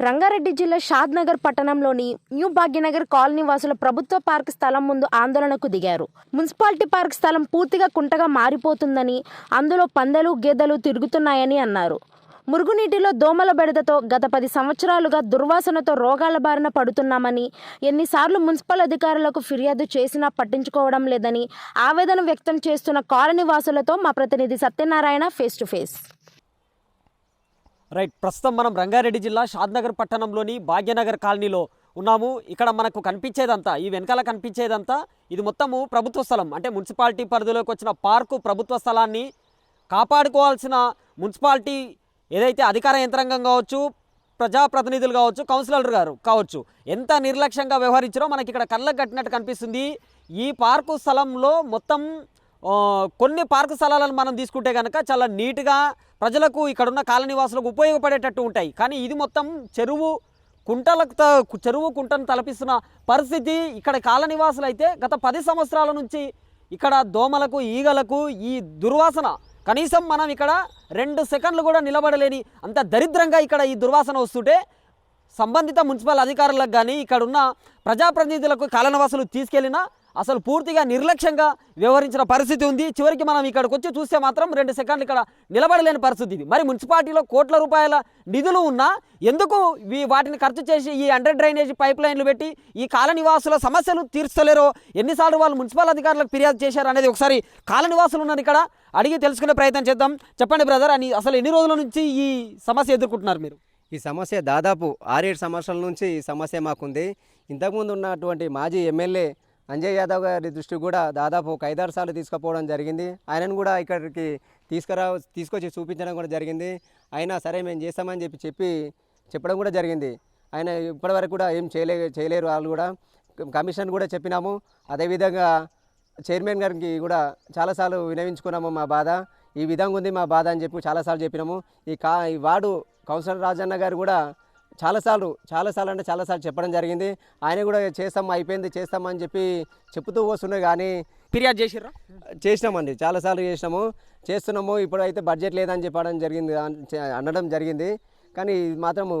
రంగారెడ్డి జిల్లా షాద్నగర్ పట్టణంలోని new Bhagyanagar colony వాసుల ప్రభుత్వ పార్క్ స్థలం ముందు ఆందోళనకు దిగారు. మున్సిపాలిటీ పార్క్ స్థలం పూర్తిగా కుంటగా మారిపోతుందని, అందులో పందెలు గేదెలు తిరుగుతున్నాయని అన్నారు. మురుగునీటిలో దోమల బెడదతో గత 10 సంవత్సరాలుగా దుర్వాసనతో రోగాల బారిన పడుతున్నామని, ఎన్నిసార్లు మున్సిపల్ అధికారులకు ఫిర్యాదు చేసినా పట్టించుకోవడం లేదని ఆవేదన వ్యక్తం చేస్తున్న కాలనీ వాసులతో మా ప్రతినిధి Satyanarayana face to face. Right, ప్రస్తుతం మనం రంగారెడ్డి జిల్లా షాద్నగర్ పట్టణంలోని భాగ్యనగర్ కాలనీలో ఉన్నాము. ఇక్కడ మనకు కనిపించేదంతా, ఈ వెనకాల కనిపించేదంతా ఇది మొత్తము ప్రభుత్వ స్థలం. అంటే మున్సిపాలిటీ పరిధిలోకి వచ్చిన పార్కు ప్రభుత్వ స్థలాన్ని కాపాడుకోవాల్సిన మున్సిపాలిటీ ఏదైతే అధికార యంత్రాంగం కావచ్చు, ప్రజాప్రతినిధులు కావచ్చు, కౌన్సిలర్ గారు కావచ్చు, ఎంత నిర్లక్ష్యంగా వ్యవహరించారో మనకి ఇక్కడ కళ్ళకు కట్టినట్టు కనిపిస్తుంది. ఈ పార్కు స్థలంలో మొత్తం కొన్ని పార్కు స్థలాలను మనం తీసుకుంటే కనుక చాలా నీట్గా ప్రజలకు ఇక్కడున్న కాలనీవాసులకు ఉపయోగపడేటట్టు ఉంటాయి. కానీ ఇది మొత్తం చెరువు కుంటను తలపిస్తున్న పరిస్థితి. ఇక్కడ కాలనీవాసులు అయితే గత 10 సంవత్సరాల నుంచి ఇక్కడ దోమలకు, ఈగలకు ఈ దుర్వాసన, కనీసం మనం ఇక్కడ 2 సెకండ్లు కూడా నిలబడలేని అంత దరిద్రంగా ఇక్కడ ఈ దుర్వాసన వస్తుంటే సంబంధిత మున్సిపల్ అధికారులకు కానీ ఇక్కడున్న ప్రజాప్రతినిధులకు కాలనీవాసులు తీసుకెళ్ళినా అసలు పూర్తిగా నిర్లక్ష్యంగా వ్యవహరించిన పరిస్థితి ఉంది. చివరికి మనం ఇక్కడికి వచ్చి చూస్తే మాత్రం 2 సెకండ్లు ఇక్కడ నిలబడలేని పరిస్థితి ఇది. మరి మున్సిపాలిటీలో కోట్ల రూపాయల నిధులు ఉన్నా ఎందుకు వాటిని ఖర్చు చేసి ఈ అండర్ డ్రైనేజ్ పైప్ లైన్లు పెట్టి ఈ కాలనీవాసుల సమస్యలు తీర్చలేరో, ఎన్నిసార్లు వాళ్ళు మున్సిపల్ అధికారులకు ఫిర్యాదు చేశారు అనేది ఒకసారి కాలనీవాసులు ఉన్నారు ఇక్కడ అడిగి తెలుసుకునే ప్రయత్నం చేద్దాం. చెప్పండి బ్రదర్, అని అసలు ఎన్ని రోజుల నుంచి ఈ సమస్య ఎదుర్కొంటున్నారు మీరు? ఈ సమస్య దాదాపు 6-7 సంవత్సరాల నుంచి ఈ సమస్య మాకుంది. ఇంతకుముందు ఉన్నటువంటి మాజీ ఎమ్మెల్యే అంజయ్ యాదవ్ గారి దృష్టి కూడా దాదాపు ఒక 5-6 సార్లు తీసుకుపోవడం జరిగింది. ఆయనను కూడా ఇక్కడికి తీసుకొచ్చి చూపించడం కూడా జరిగింది. అయినా సరే మేము చేస్తామని చెప్పడం కూడా జరిగింది. ఆయన ఇప్పటివరకు కూడా ఏం చేయలేరు. వాళ్ళు కూడా కమిషన్ కూడా చెప్పినాము. అదేవిధంగా చైర్మన్ గారికి కూడా చాలాసార్లు వినవించుకున్నాము. మా బాధ ఈ విధంగా ఉంది మా బాధ అని చాలాసార్లు చెప్పినాము. ఈ వార్డు కౌన్సిలర్ రాజన్న గారు కూడా చాలాసార్లు చెప్పడం జరిగింది. ఆయన కూడా అయిపోయింది చేస్తామని చెప్తూ వస్తున్నాయి. కానీ ఫిర్యాదు చేసినామండి, చాలాసార్లు చేస్తున్నాము. ఇప్పుడు అయితే బడ్జెట్ లేదని అనడం జరిగింది. కానీ మాత్రము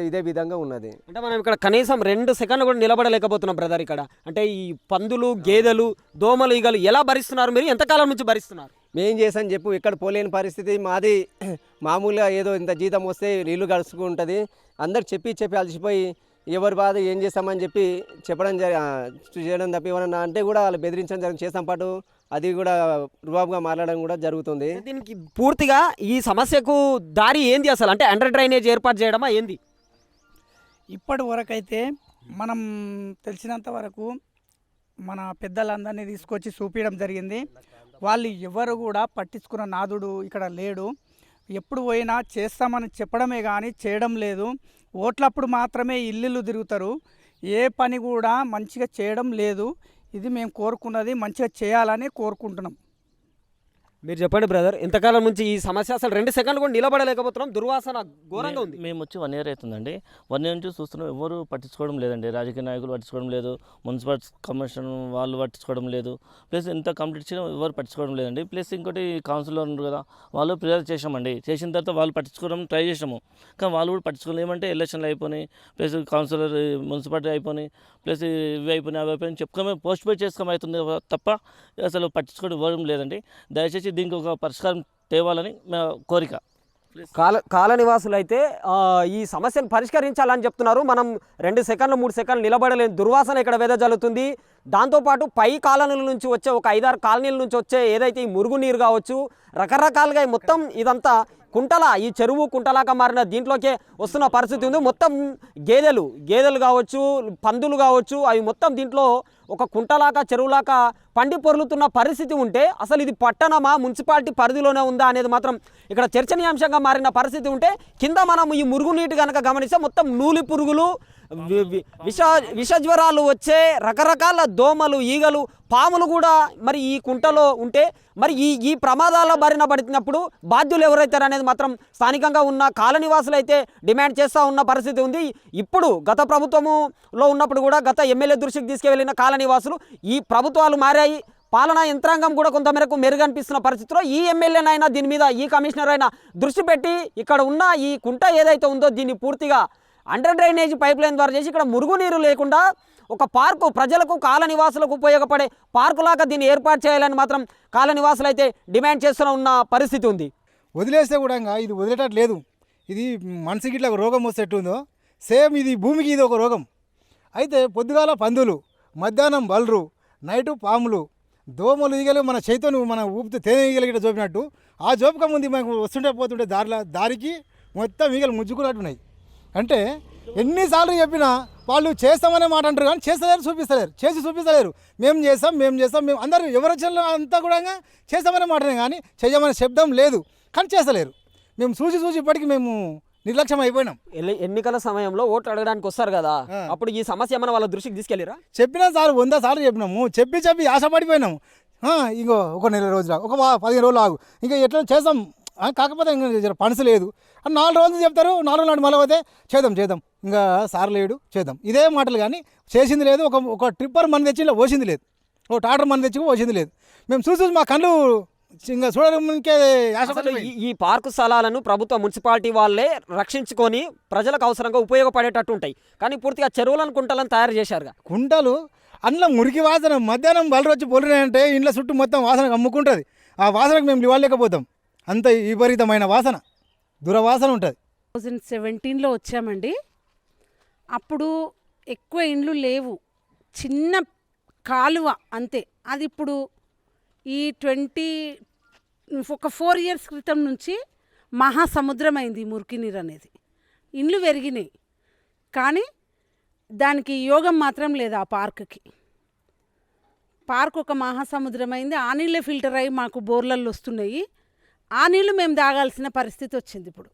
ఇదే విధంగా ఉన్నది. అంటే మనం ఇక్కడ కనీసం 2 సెకండ్లు కూడా నిలబడలేకపోతున్నాం బ్రదర్. ఇక్కడ అంటే ఈ పందులు, గేదెలు, దోమలు, ఈగలు ఎలా భరిస్తున్నారు? మీరు ఎంతకాలం నుంచి భరిస్తున్నారు? మేం చేసాను ఇక్కడ పోలేని పరిస్థితి మాది. మామూలుగా ఏదో ఇంత జీతం వస్తే నీళ్లు గడుచుకుంటుంది. అందరు చెప్పి అలసిపోయి ఎవరి బాధ ఏం చేస్తామని చేయడం తప్ప ఏమన్నా అంటే కూడా వాళ్ళు బెదిరించడం చేస్తాం పాటు అది కూడా రుబాబుగా మాట్లాడడం కూడా జరుగుతుంది. దీనికి పూర్తిగా ఈ సమస్యకు దారి ఏంది అసలు? అంటే అండర్ డ్రైనేజ్ ఏర్పాటు చేయడమా ఏంది? ఇప్పటి వరకు అయితే మనం తెలిసినంత వరకు మన పెద్దలందరినీ తీసుకొచ్చి చూపించడం జరిగింది. వాళ్ళు ఎవరు కూడా పట్టించుకున్న నాదుడు ఇక్కడ లేడు. ఎప్పుడు పోయినా చేస్తామని చెప్పడమే కానీ చేయడం లేదు. ఓట్లప్పుడు మాత్రమే ఇల్లు తిరుగుతారు. ఏ పని కూడా మంచిగా చేయడం లేదు. ఇది మేము కోరుకున్నది మంచిగా చేయాలని కోరుకుంటున్నాం. మీరు చెప్పండి బ్రదర్, ఎంతకాలం నుంచి ఈ సమస్య? అసలు 2 సెకండ్లు కూడా నిలబడలేకపోతున్నాం. దుర్వాసన ఘోరంగా ఉంది. మేము వచ్చి 1 ఇయర్ అవుతుందండి. 1 ఇయర్ నుంచి చూస్తున్నాం, ఎవరు పట్టించుకోవడం లేదండి. రాజకీయ నాయకులు పట్టించుకోవడం లేదు, మున్సిపల్ కమిషన్ వాళ్ళు పట్టించుకోవడం లేదు. ప్లస్ ఎంత కంప్లీట్ చేయడం ఎవరు పట్టించుకోవడం లేదండి. ప్లస్ ఇంకోటి కౌన్సిలర్ ఉన్నారు కదా, వాళ్ళు ఫిర్యాదు చేసామండి. చేసిన తర్వాత వాళ్ళు పట్టించుకోవడం ట్రై చేసాము, కానీ వాళ్ళు కూడా పట్టించుకోలేదు. ఏమంటే ఎలక్షన్లు అయిపోయినాయి, ప్లస్ కౌన్సిలర్ మున్సిపాలిటీ అయిపోయినాయి, ప్లస్ ఇవి అయిపోయినాయి, అవి అయిపోయినాయి చెప్పుకోమే పోస్ట్ పోయి చేసుకోమవుతుంది తప్ప అసలు పట్టించుకోవడం ఇవ్వడం లేదండి. దయచేసి దీనికి ఒక పరిష్కారం తేవాలని మా కోరిక. కాలనివాసులు అయితే ఈ సమస్యను పరిష్కరించాలని చెప్తున్నారు. మనం 2 సెకండ్లు 3 సెకండ్లు నిలబడలేని దుర్వాసన ఇక్కడ వెదజల్లుతుంది. దాంతోపాటు పై కాలనీల నుంచి వచ్చే ఒక 5-6 కాలనీల నుంచి వచ్చే ఏదైతే ఈ మురుగునీరు కావచ్చు, రకరకాలుగా మొత్తం ఇదంతా ఈ చెరువు కుంటలాగా మారిన దీంట్లోకే వస్తున్న పరిస్థితి ఉంది. మొత్తం గేదెలు కావచ్చు, పందులు కావచ్చు, అవి మొత్తం దీంట్లో ఒక కుంటలాగా చెరువులాగా పండి పొర్లుతున్న పరిస్థితి ఉంటే అసలు ఇది పట్టణమా, మున్సిపాలిటీ పరిధిలోనే ఉందా అనేది మాత్రం ఇక్కడ చర్చనీయాంశంగా మారిన పరిస్థితి ఉంటే, కింద మనం ఈ మురుగునీటి కనుక గమనిస్తే మొత్తం నూలి పురుగులు, విషజ్వరాలు వచ్చే రకరకాల దోమలు, ఈగలు, పాములు కూడా మరి ఈ కుంటలో ఉంటే మరి ఈ ప్రమాదాల బారిన పడినప్పుడు బాధ్యులు ఎవరైతారు అనేది మాత్రం స్థానికంగా ఉన్న కాలనీవాసులు అయితే డిమాండ్ చేస్తూ ఉన్న పరిస్థితి ఉంది. ఇప్పుడు గత ప్రభుత్వంలో ఉన్నప్పుడు కూడా గత ఎమ్మెల్యే దృష్టికి తీసుకువెళ్ళిన కాలనీవాసులు ఈ ప్రభుత్వాలు మారాయి, పాలనా యంత్రాంగం కూడా కొంతమేరకు మెరుగనిపిస్తున్న పరిస్థితిలో ఈ ఎమ్మెల్యేనైనా దీని మీద, ఈ కమిషనర్ అయినా దృష్టి పెట్టి ఇక్కడ ఉన్న ఈ కుంట ఏదైతే ఉందో దీన్ని పూర్తిగా అండర్ డ్రైనేజ్ పైప్ లైన్ ద్వారా చేసి ఇక్కడ మురుగునీరు లేకుండా ఒక పార్కు ప్రజలకు కాల నివాసులకు ఉపయోగపడే పార్కులాగా దీన్ని ఏర్పాటు చేయాలని మాత్రం కాల నివాసులు అయితే డిమాండ్ చేస్తున్న ఉన్న పరిస్థితి ఉంది. వదిలేస్తే కూడా ఇది వదిలేటట్టు లేదు. ఇది మనసుకి ఇట్లా రోగం వస్తేట్టుందో సేమ్ ఇది భూమికి ఇది ఒక రోగం. అయితే పొద్దుగాల పందులు, మధ్యాహ్నం బలరు, నైటు పాములు, దోమలు, ఈగలు మన చేతితో మన ఊపితే తేనె ఈగలు గిట్ట చూపినట్టు ఆ జోపక ముందు మనకు వస్తుంటే పోతుంటే దారికి మొత్తం ఈగలు ముజ్జుకున్నట్టున్నాయి. అంటే ఎన్నిసార్లు చెప్పినా వాళ్ళు చేస్తామనే మాట అంటారు కానీ చేస్తలేరు, చూపిస్తలేరు. మేము చేస్తాం మేము అందరూ ఎవరు వచ్చిన అంతా కూడా చేస్తామనే మాటనే కానీ చెయ్యమనే శబ్దం లేదు. కానీ చేస్తలేరు. మేము చూసి ఇప్పటికీ మేము నిర్లక్ష్యం అయిపోయినాం. ఎన్నికల సమయంలో ఓట్లు అడగడానికి వస్తారు కదా, అప్పుడు ఈ సమస్య ఏమైనా వాళ్ళ దృష్టికి తీసుకెళ్ళిరా? చెప్పినా సార్ 100 సార్లు చెప్పినాము. చెప్పి ఆశపడిపోయినాము. ఇంకో ఒక నెల రోజులు ఒక 15 రోజులు ఆగు, ఇంకా ఎట్లా చేస్తాం, కాకపోతే ఇంకా పనసు లేదు అని 4 రోజులు చెప్తారు. 4 నాడు మళ్ళీ పోతే చేద్దాం ఇంకా సార్ లేడు చేద్దాం, ఇదే మాటలు. కానీ చేసింది లేదు. ఒక ట్రిప్పర్ మన తెచ్చి ఇలా పోసింది లేదు, ఒక టాటర్ మన తెచ్చి పోసింది లేదు. మేము చూసి మా కళ్ళు ఇంకా చూడడానికే ఈ పార్కు స్థలాలను ప్రభుత్వ మున్సిపాలిటీ వాళ్ళే రక్షించుకొని ప్రజలకు అవసరంగా ఉపయోగపడేటట్టు ఉంటాయి. కానీ పూర్తిగా చెరువులను కుంటలను తయారు చేశారుగా. కుంటలు అందులో మురికి వాసన, మధ్యాహ్నం బలరు వచ్చి పొలినాయంటే ఇంట్లో చుట్టూ మొత్తం వాసన అమ్ముకుంటుంది. ఆ వాసనకు మేము ఇవ్వలేకపోతాం. అంత విపరీతమైన వాసన, దురవాసన ఉంటుంది. 2017లో వచ్చామండి. అప్పుడు ఎక్కువ ఇండ్లు లేవు, చిన్న కాలువ అంతే. అది ఇప్పుడు ఈ 4 ఇయర్స్ క్రితం నుంచి మహాసముద్రం అయింది మురికి నీరు అనేది. ఇండ్లు పెరిగినాయి కానీ దానికి యోగం మాత్రం లేదు. ఆ పార్క్ ఒక మహాసముద్రం అయింది. ఆ నీళ్ళే ఫిల్టర్ అయ్యి మాకు బోర్లల్లో వస్తున్నాయి. ఆ నీళ్ళు మేము తాగాల్సిన పరిస్థితి వచ్చింది. ఇప్పుడు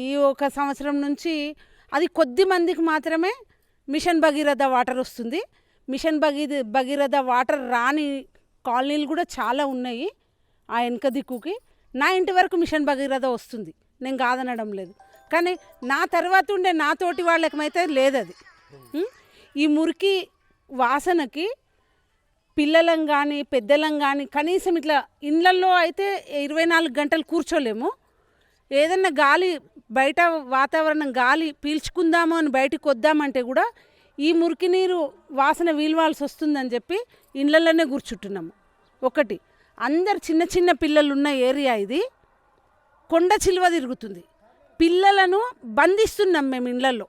ఈ 1 సంవత్సరం నుంచి అది కొద్ది మందికి మాత్రమే మిషన్ భగీరథ వాటర్ వస్తుంది. మిషన్ భగీరథ వాటర్ రాని కాలనీలు కూడా చాలా ఉన్నాయి. ఆ వెనక దిక్కుకి నా ఇంటి వరకు మిషన్ భగీరథ వస్తుంది, నేను కాదనడం లేదు. కానీ నా తర్వాత ఉండే నా తోటి వాళ్ళకమైతే లేదు అది. ఈ మురికి వాసనకి పిల్లలం కానీ పెద్దలం కానీ కనీసం ఇట్లా ఇళ్ళల్లో అయితే 24 గంటలు కూర్చోలేము. ఏదన్నా గాలి బయట వాతావరణం గాలి పీల్చుకుందాము అని బయటికి వద్దామంటే కూడా ఈ మురికి నీరు వాసన వీల్వాల్సి వస్తుందని చెప్పి ఇళ్ళల్లోనే కూర్చుంటున్నాము. ఒకటి, అందరు చిన్న పిల్లలు ఉన్న ఏరియా ఇది. కొండ చిలువ తిరుగుతుంది. పిల్లలను బంధిస్తున్నాం మేము ఇళ్ళల్లో,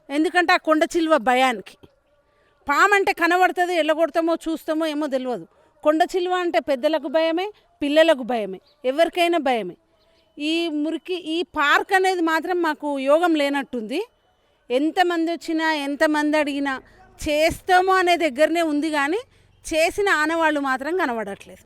ఎందుకంటే ఆ కొండ చిలువ భయానికి. పామంటే కనబడుతుంది, ఎల్లగొడతామో చూస్తామో ఏమో తెలియదు. కొండ చిలువ అంటే పెద్దలకు భయమే, పిల్లలకు భయమే, ఎవరికైనా భయమే. ఈ పార్క్ అనేది మాత్రం మాకు యోగం లేనట్టుంది. ఎంతమంది వచ్చినా ఎంతమంది అడిగినా చేస్తామో అనే దగ్గరనే ఉంది కానీ చేసిన ఆనవాళ్ళు మాత్రం కనబడట్లేదు.